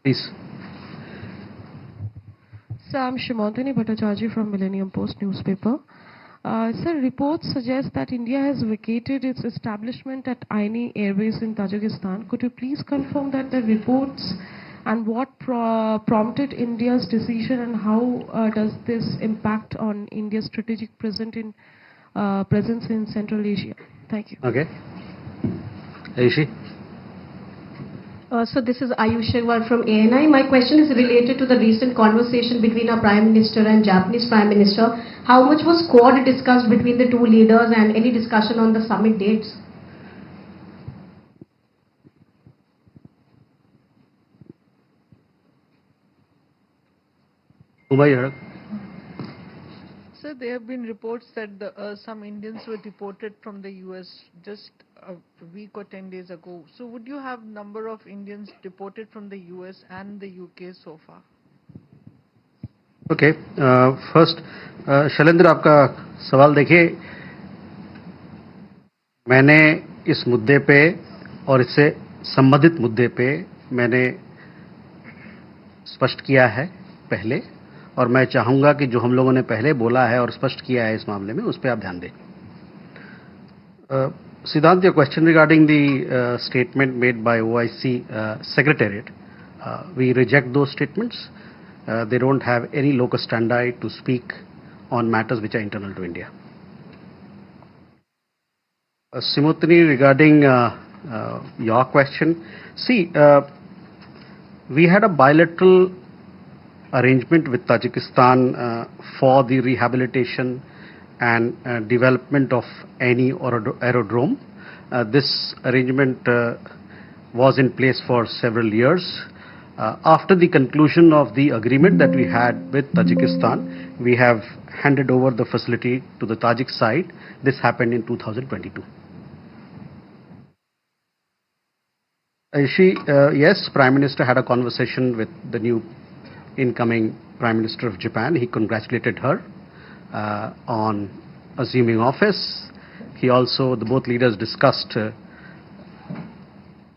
Please. Sir, I'm Shimantini Bhattacharjee from Millennium Post newspaper. Sir, reports suggest that India has vacated its establishment at Aini Airbase in Tajikistan. Could you please confirm that the reports and what prompted India's decision, and how does this impact on India's strategic presence in Central Asia? Thank you. Okay. Ayushi. So this is Ayush Agarwal from ANI. My question is related to the recent conversation between our Prime Minister and Japanese Prime Minister. How much was Quad discussed between the two leaders, and any discussion on the summit dates? Sir, there have been reports that some Indians were deported from the US just a week or 10 days ago. So would you have number of Indians deported from the US and the UK so far? Okay. First, Shailendra आपका सवाल देखिए, मैंने इस मुद्दे पे और इससे संबंधित मुद्दे पे मैंने स्पष्ट किया है पहले, और मैं चाहूंगा कि जो हम लोगों ने पहले बोला है और स्पष्ट किया है इस मामले में, उस पर आप ध्यान दें. Siddhant, your question regarding the statement made by OIC Secretariat, we reject those statements. They don't have any locus standi to speak on matters which are internal to India. Simotini, regarding your question, see, we had a bilateral arrangement with Tajikistan for the rehabilitation and development of any aerodrome. This arrangement was in place for several years. After the conclusion of the agreement that we had with Tajikistan, we have handed over the facility to the Tajik side. This happened in 2022. Ayushi, yes, Prime Minister had a conversation with the new incoming Prime Minister of Japan. He congratulated her on assuming office. He also, the both leaders discussed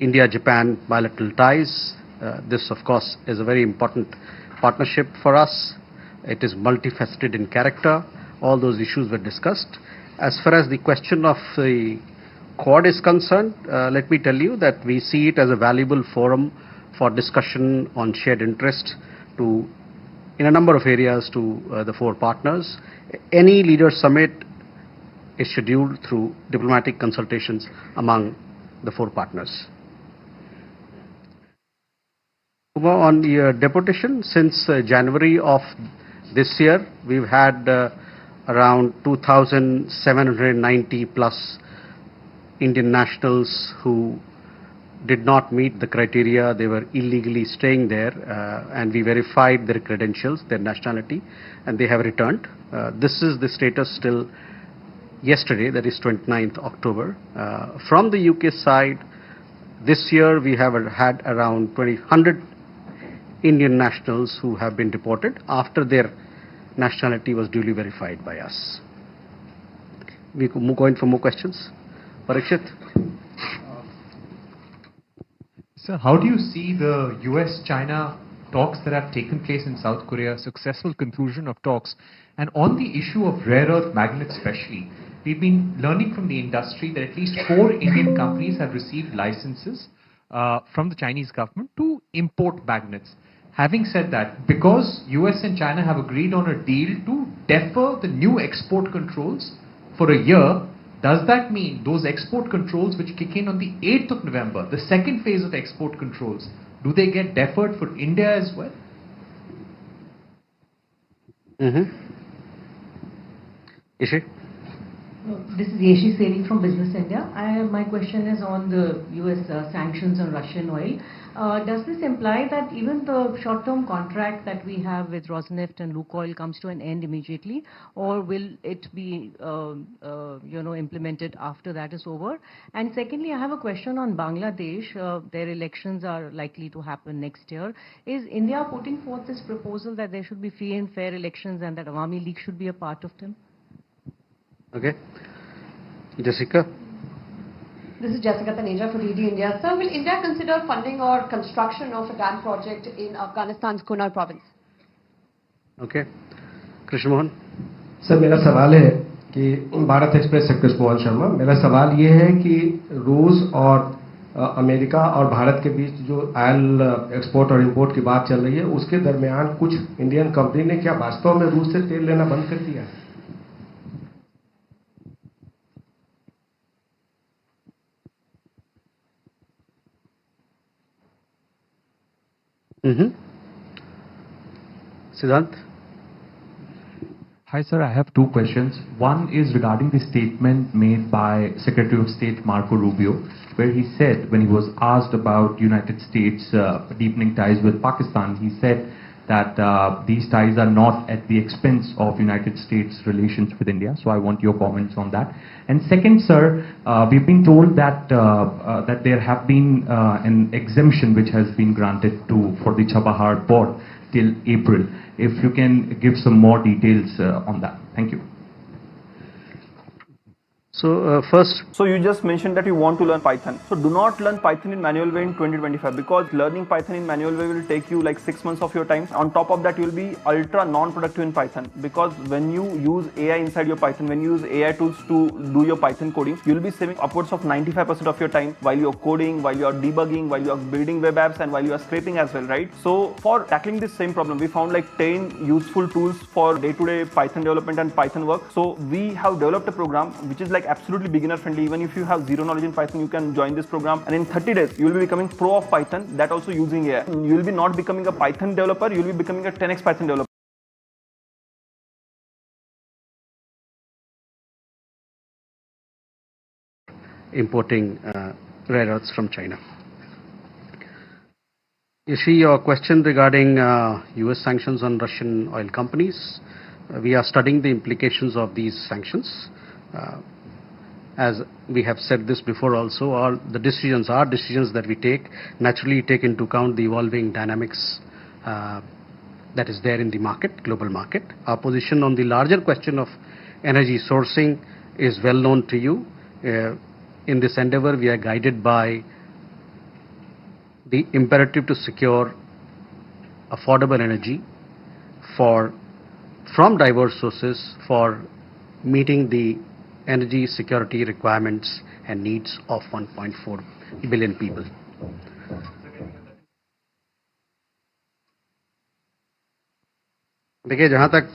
India-Japan bilateral ties. This, of course, is a very important partnership for us. It is multifaceted in character. All those issues were discussed. As far as the question of the Quad is concerned, let me tell you that we see it as a valuable forum for discussion on shared interest in a number of areas to the four partners. Any leader summit is scheduled through diplomatic consultations among the four partners. On the deportation, since January of this year, we've had around 2,790 plus Indian nationals who did not meet the criteria. They were illegally staying there, and we verified their credentials, their nationality, and they have returned. This is the status till yesterday, that is 29th October. From the UK side, this year we have had around 100 Indian nationals who have been deported after their nationality was duly verified by us. We could go in for more questions. Parikshit? Sir, how do you see the US-China talks that have taken place in South Korea, successful conclusion of talks? And on the issue of rare earth magnets especially, we've been learning from the industry that at least 4 Indian companies have received licenses from the Chinese government to import magnets. Having said that, because US and China have agreed on a deal to defer the new export controls for a year, does that mean those export controls which kick in on the 8th of November, the second phase of export controls, do they get deferred for India as well? Ishi? This is Yeshi Seri from Business India. My question is on the US sanctions on Russian oil. Does this imply that even the short-term contract that we have with Rosneft and Lukoil comes to an end immediately, or will it be implemented after that is over? And secondly, I have a question on Bangladesh. Their elections are likely to happen next year. Is India putting forth this proposal that there should be free and fair elections and that Awami League should be a part of them? Okay. Jessica? This is Jessica Taneja for DD India. Sir, will India consider funding or construction of a dam project in Afghanistan's Kunar province? Okay. Krishna Mohan. Sir मेरा सवाल है कि Bharat express sector Pawan Sharma, मेरा सवाल ये है कि रूस और अमेरिका और भारत के बीच जो ऑयल एक्सपोर्ट और इंपोर्ट की बात चल रही है, उसके दरमियान कुछ इंडियन कंपनी ने क्या वास्तव में रूस से तेल लेना बंद कर दिया है? Siddhant. Hi, sir. I have two questions. One is regarding the statement made by Secretary of State Marco Rubio, where he said, when he was asked about United States deepening ties with Pakistan, he said that these ties are not at the expense of United States relations with India. So I want your comments on that. And second, sir, we've been told that that there have been an exemption which has been granted for the Chabahar port till April. If you can give some more details on that. Thank you. So first, So you just mentioned that you want to learn Python. So do not learn Python in manual way in 2025, because learning Python in manual way will take you like 6 months of your time. On top of that, you will be ultra non-productive in Python, because when you use AI inside your Python, when you use AI tools to do your Python coding, you will be saving upwards of 95% of your time while you're coding, while you're debugging, while you're building web apps, and while you are scraping as well, right? So for tackling this same problem, we found like 10 useful tools for day-to-day Python development and Python work. So we have developed a program which is like absolutely beginner friendly. Even if you have zero knowledge in Python, you can join this program, and in 30 days you will be becoming pro of Python, that also using AI. You will be not becoming a Python developer, you will be becoming a 10x Python developer. Importing rare earths from China. You see your question regarding US sanctions on Russian oil companies. We are studying the implications of these sanctions. As we have said this before also, all the decisions that we take naturally take into account the evolving dynamics that is there in the market, global market. Our position on the larger question of energy sourcing is well known to you. In this endeavor, we are guided by the imperative to secure affordable energy from diverse sources for meeting the energy security requirements and needs of 1.4 billion people. देखिए, जहां तक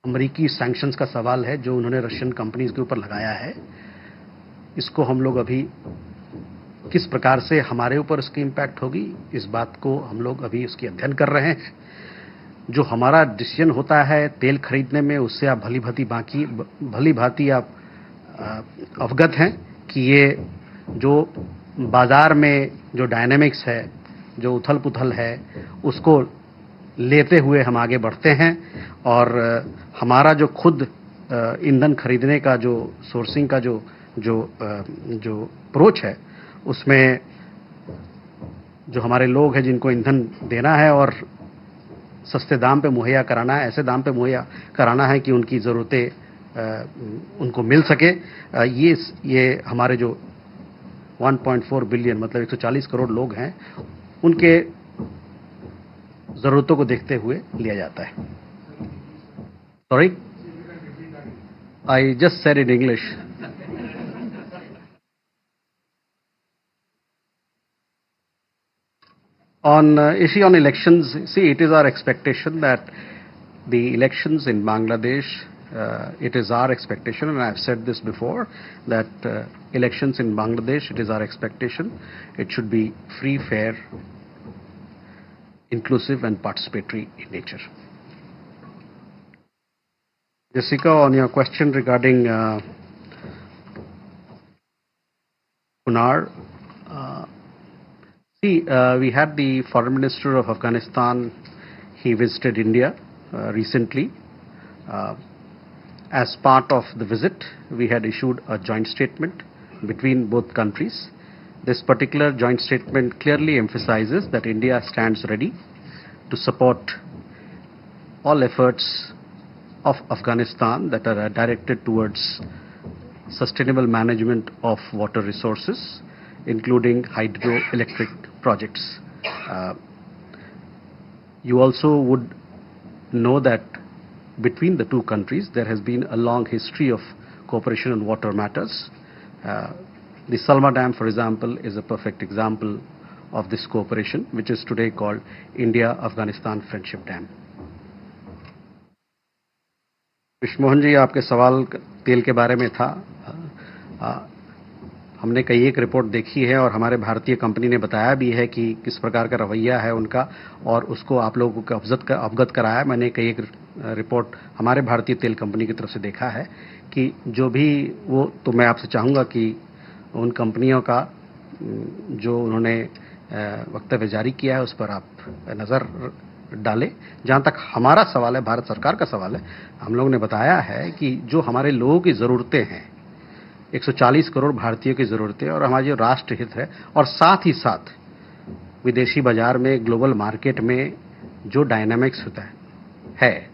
अमेरिकी sanctions का सवाल है जो उन्होंने Russian companies के ऊपर लगाया है, इसको हम लोग अभी किस प्रकार से हमारे ऊपर इसकी इम्पैक्ट होगी, इस बात को हम लोग अभी उसकी अध्ययन कर रहे हैं. जो हमारा डिसीजन होता है तेल खरीदने में, उससे आप भली भांति आप अवगत हैं कि ये जो बाजार में जो डायनेमिक्स है, जो उथल पुथल है, उसको लेते हुए हम आगे बढ़ते हैं. और हमारा जो खुद ईंधन खरीदने का जो सोर्सिंग का जो अप्रोच है, उसमें जो हमारे लोग हैं जिनको ईंधन देना है और सस्ते दाम पे मुहैया कराना है, ऐसे दाम पे मुहैया कराना है कि उनकी ज़रूरतें उनको मिल सके, ये हमारे जो 1.4 बिलियन मतलब 140 करोड़ लोग हैं, उनके ज़रूरतों को देखते हुए लिया जाता है. Sorry, I just said in English. On issue on elections, see, it is our expectation that the elections in Bangladesh, it is our expectation, and I have said this before, that elections in Bangladesh, it is our expectation, it should be free, fair, inclusive and participatory in nature. Jessica, on your question regarding Kunar, we had the Foreign Minister of Afghanistan. He visited India recently. As part of the visit, we had issued a joint statement between both countries. This particular joint statement clearly emphasizes that India stands ready to support all efforts of Afghanistan that are directed towards sustainable management of water resources, including hydroelectric projects. You also would know that between the two countries there has been a long history of cooperation on water matters. The Salma Dam, for example, is a perfect example of this cooperation, which is today called India-Afghanistan Friendship Dam. Vishwamohan ji, आपके सवाल तेल के बारे में था। हमने कई एक रिपोर्ट देखी है और हमारे भारतीय कंपनी ने बताया भी है कि किस प्रकार का रवैया है उनका, और उसको आप लोगों को अवगत कराया। मैंने कई एक रिपोर्ट हमारे भारतीय तेल कंपनी की तरफ से देखा है कि जो भी वो, तो मैं आपसे चाहूँगा कि उन कंपनियों का जो उन्होंने वक्तव्य जारी किया है उस पर आप नज़र डालें। जहाँ तक हमारा सवाल है, भारत सरकार का सवाल है, हम लोगों ने बताया है कि जो हमारे लोगों की ज़रूरतें हैं, 140 करोड़ भारतीयों की ज़रूरतें और हमारा जो राष्ट्र हित है, और साथ ही साथ विदेशी बाजार में, ग्लोबल मार्केट में जो डायनामिक्स होता है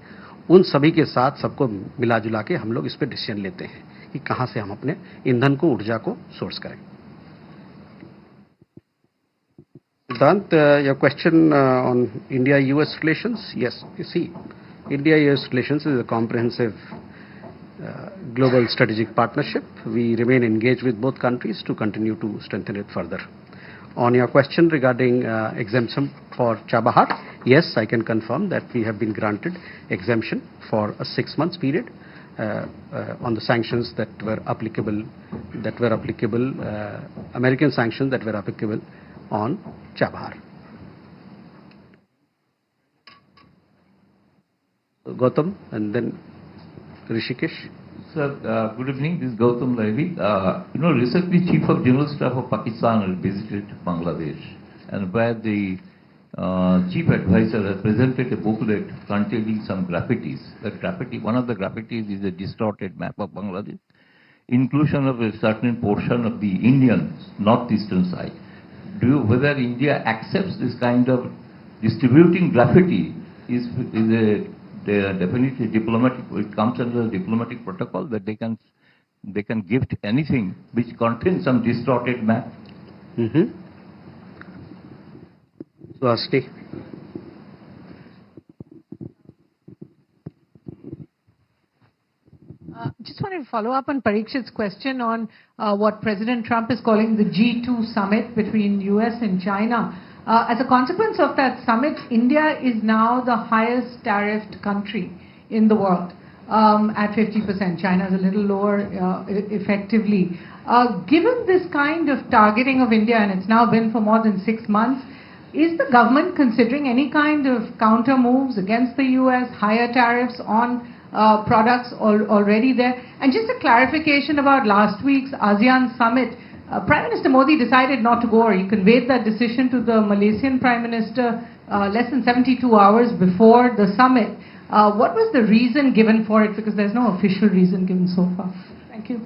उन सभी के साथ सबको मिला जुला के हम लोग इस पर डिसीजन लेते हैं कि कहाँ से हम अपने ईंधन को, ऊर्जा को सोर्स करें। Siddhant, your question on India-US relations? Yes, you see, India-US relations is a comprehensive global strategic partnership. We remain engaged with both countries to continue to strengthen it further. On your question regarding exemption for Chabahar, yes, I can confirm that we have been granted exemption for a 6 months period on the sanctions that were applicable, American sanctions that were applicable on Chabahar. Gautam and then Rishikesh. Sir, good evening. This is Gautam Lavi. Recently Chief of General Staff of Pakistan visited Bangladesh, and where the Chief Advisor has presented a booklet containing some graffitis. One of the graffitis is a distorted map of Bangladesh, inclusion of a certain portion of the Indian northeastern side. Whether India accepts this kind of distributing graffiti is definitely diplomatic. It comes under the diplomatic protocol that they can gift anything which contains some distorted map. Swasti. Just wanted to follow up on Parikshit's question on what President Trump is calling the G2 summit between US and China. As a consequence of that summit, India is now the highest tariffed country in the world at 50%. China is a little lower effectively. Given this kind of targeting of India, and it's now been for more than 6 months, is the government considering any kind of counter moves against the US, higher tariffs on products already there? And just a clarification about last week's ASEAN summit. Prime Minister Modi decided not to go, or he conveyed that decision to the Malaysian Prime Minister less than 72 hours before the summit. What was the reason given for it? Because there's no official reason given so far. Thank you.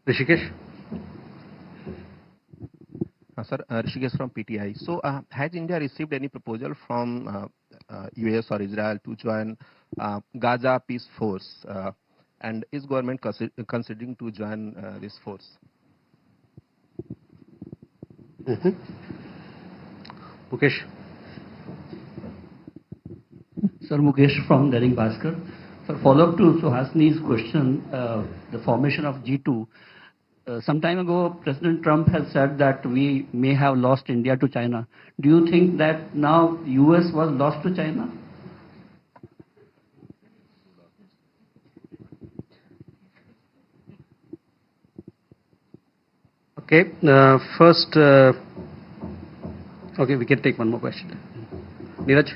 Rishikesh. Sir, Rishikesh from PTI. So, has India received any proposal from US or Israel to join Gaza Peace Force? And is government considering to join this force? Mukesh. Sir, Mukesh from Dainik Bhaskar. For follow-up to Suhasini's question, the formation of G2. Some time ago, President Trump has said that we may have lost India to China. Do you think that now US was lost to China? Okay, first, okay, we can take one more question. Neeraj.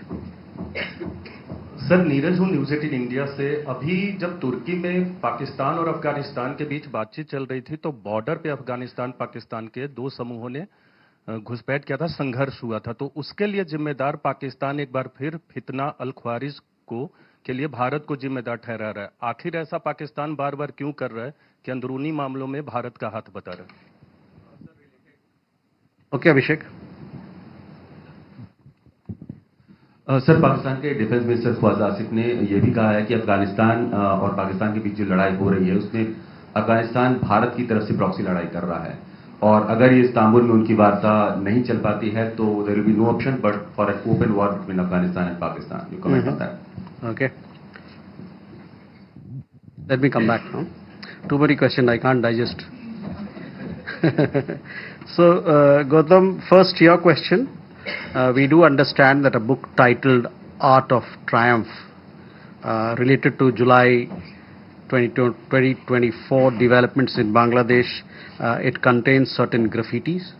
Sir, Neeraj हूँ, news 18 India से। अभी जब तुर्की में पाकिस्तान और अफगानिस्तान के बीच बातचीत चल रही थी तो बॉर्डर पे अफगानिस्तान पाकिस्तान के दो समूहों ने घुसपैठ किया था, संघर्ष हुआ था। तो उसके लिए जिम्मेदार पाकिस्तान एक बार फिर फितना अल ख्वारिज के लिए भारत को जिम्मेदार ठहरा रहा है। आखिर ऐसा पाकिस्तान बार बार क्यों कर रहा है कि अंदरूनी मामलों में भारत का हाथ बता रहा है? ओके, अभिषेक। सर, पाकिस्तान के डिफेंस मिनिस्टर ख्वाजा आसिफ ने यह भी कहा है कि अफगानिस्तान और पाकिस्तान के बीच जो लड़ाई हो रही है उसमें अफगानिस्तान भारत की तरफ से प्रॉक्सी लड़ाई कर रहा है और अगर ये इस्तांबुल में उनकी वार्ता नहीं चल पाती है तो there will be no option but for an open war between Afghanistan and Pakistan. You comment on that? Okay. Let me come back now. Too many questions, I can't digest. So, Gautam, first your question. We do understand that a book titled Art of Triumph related to July 2024 developments in Bangladesh, it contains certain graffitis.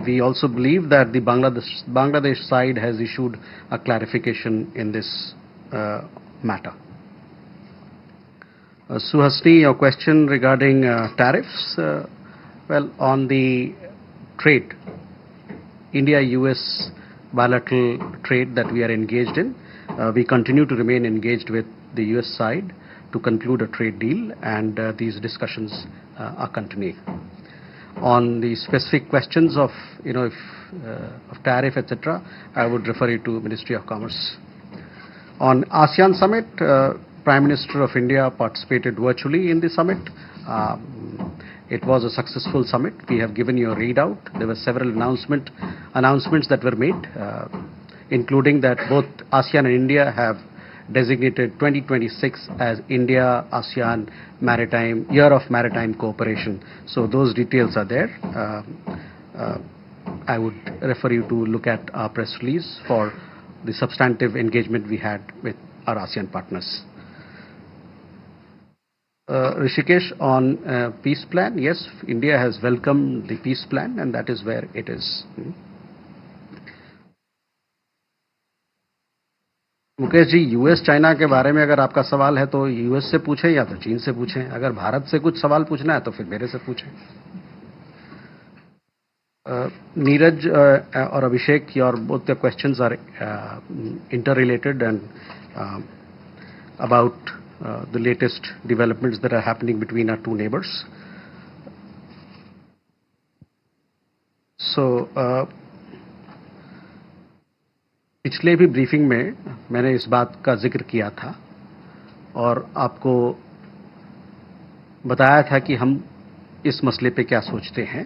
We also believe that the Bangladesh side has issued a clarification in this matter. Suhasini, your question regarding tariffs. Well, on the trade, India-US bilateral trade that we are engaged in, we continue to remain engaged with the US side to conclude a trade deal, and these discussions are continuing. On the specific questions of, of tariff, etc., I would refer you to Ministry of Commerce. On ASEAN Summit, Prime Minister of India participated virtually in the summit. It was a successful summit. We have given you a readout. There were several announcements that were made, including that both ASEAN and India have designated 2026 as India-ASEAN Year of Maritime Cooperation. So those details are there. I would refer you to look at our press release for the substantive engagement we had with our ASEAN partners. Rishikesh, on peace plan, yes, India has welcomed the peace plan and that is where it is. Mukesh ji, US China के बारे में अगर आपका सवाल है तो US से पूछें या तो चीन से पूछें. अगर भारत से कुछ सवाल पूछना है तो फिर मेरे से पूछें. Neeraj or Abhishek, both the questions are interrelated and about the latest developments that are happening between our two neighbors. So, पिछले भी ब्रीफिंग में मैंने इस बात का जिक्र किया था और आपको बताया था कि हम इस मसले पे क्या सोचते हैं.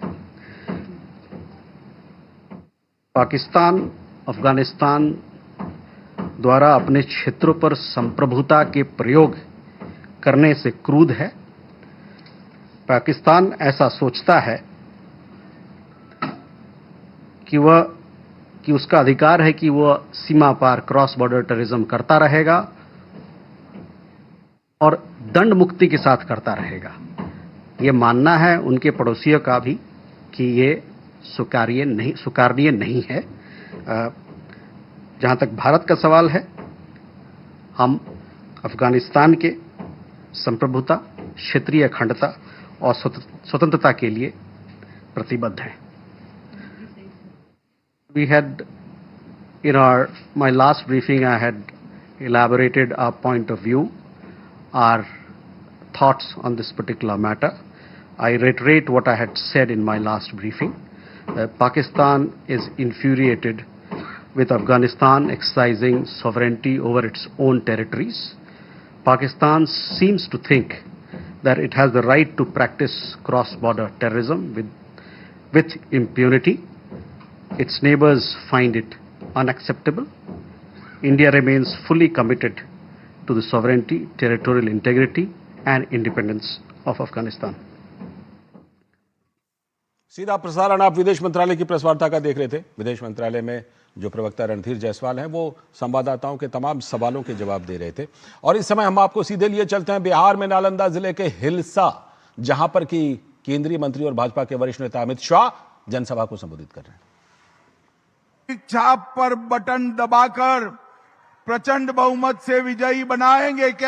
पाकिस्तान अफगानिस्तान द्वारा अपने क्षेत्रों पर संप्रभुता के प्रयोग करने से क्रुद्ध है. पाकिस्तान ऐसा सोचता है कि उसका अधिकार है कि वह सीमा पार क्रॉस बॉर्डर टेररिज्म करता रहेगा और दंड मुक्ति के साथ करता रहेगा. ये मानना है उनके पड़ोसियों का भी कि ये स्वीकार्य नहीं है. जहां तक भारत का सवाल है, हम अफगानिस्तान के संप्रभुता, क्षेत्रीय अखंडता और स्वतंत्रता के लिए प्रतिबद्ध हैं. We had, in my last briefing, I had elaborated our point of view, our thoughts on this particular matter. I reiterate what I had said in my last briefing. Pakistan is infuriated with Afghanistan exercising sovereignty over its own territories. Pakistan seems to think that it has the right to practice cross-border terrorism with impunity. Its neighbors find it unacceptable. India remains fully committed to the sovereignty, territorial integrity and independence of Afghanistan. सीधा प्रसारण आप विदेश मंत्रालय की press वार्ता का देख रहे थे. विदेश मंत्रालय में जो प्रवक्ता रणधीर जायसवाल हैं वो संवाददाताओं के तमाम सवालों के जवाब दे रहे थे. और इस समय हम आपको सीधे लिए चलते हैं बिहार में नालंदा जिले के हिलसा, जहां पर की केंद्रीय मंत्री और भाजपा के वरिष्ठ नेता अमित शाह जनसभा को संबोधित कर रहे हैं. छाप पर बटन दबाकर प्रचंड बहुमत से विजयी बनाएंगे क्या?